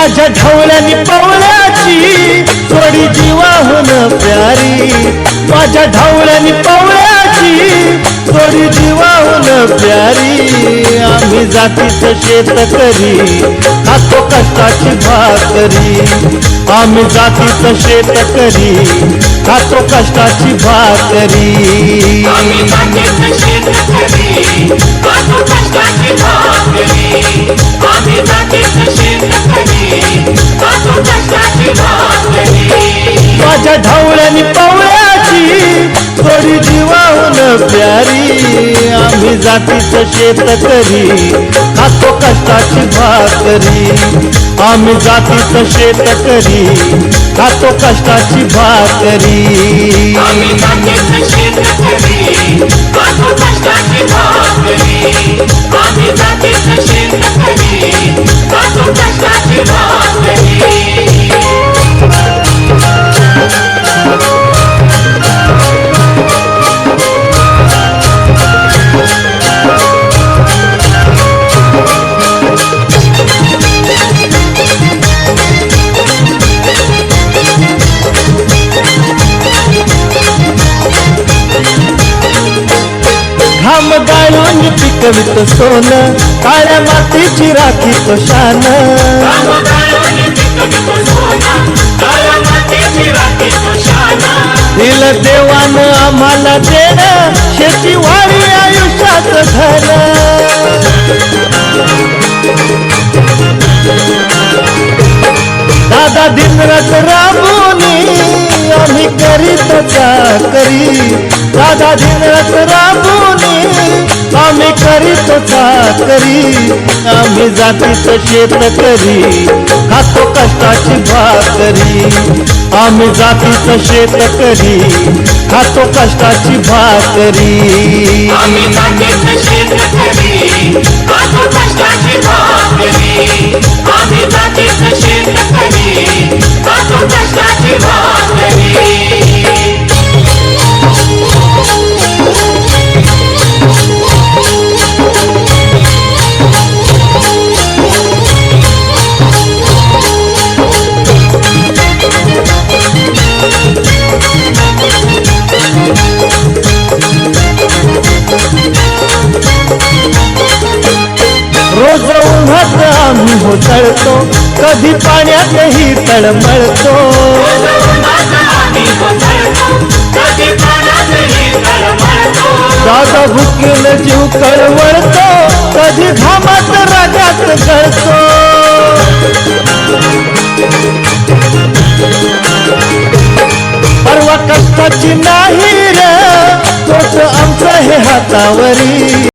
माझ्या ढवळ्यानी पवळ्याची थोडी जीवाहून प्यारी, माझ्या ढवळ्यानी पवळ्याची थोडी जीवाहून प्यारी। आम्ही जातीचं शेतकरी खातो कष्टाची भाकरी, आम्ही जातीचं शेतकरी खातो कष्टाची भाकरी। आम्ही जातीचं शेतकरी खातो कष्टाची भाकरी, आम्ही जातीचं शेतकरी खातो कष्टाची भाकरी। माझ्या ढवळ्यानी पवळ्याची थोडी जीवाहून प्यारी, आम्ही जातीचं शेतकरी खातो कष्टाची भाकरी, आम्ही जातीचं शेतकरी खातो कष्टाची भाकरी। आम्ही जातीचं शेतकरी खातो कष्टाची भाकरी, आम्ही जातीचं शेतकरी खातो कष्टाची भाकरी। घाम गाळून पिकवितो सोनं, काळ्या मातीची राखी तो शान। दिल देवानं आम्हाला देणं, शेतीवाडी आयुष्याचं धन। दादा दिनरात राबूनी आम्ही करीत चाकरी, दादा दिनरात राबूनी आम्ही करीत चाकरी। आम्ही जातीचं शेतकरी खातो कष्टाची भाकरी, आम्ही जातीचं शेतकरी खातो कष्टाची भाकरी। आम्ही जातीचं शेतकरी खातो कष्टाची भाकरी, आम्ही जातीचं शेतकरी खातो कष्टाची भाकरी। रोज उन्हात आम्ही होतळतो, कधी पाण्यातही तळमळतो। दादा भुकेल जीव कळवळतो, कधी घामात रागात गळतो। परवा कष्टाची नाही रे, तोच आमचं हे हातावरी।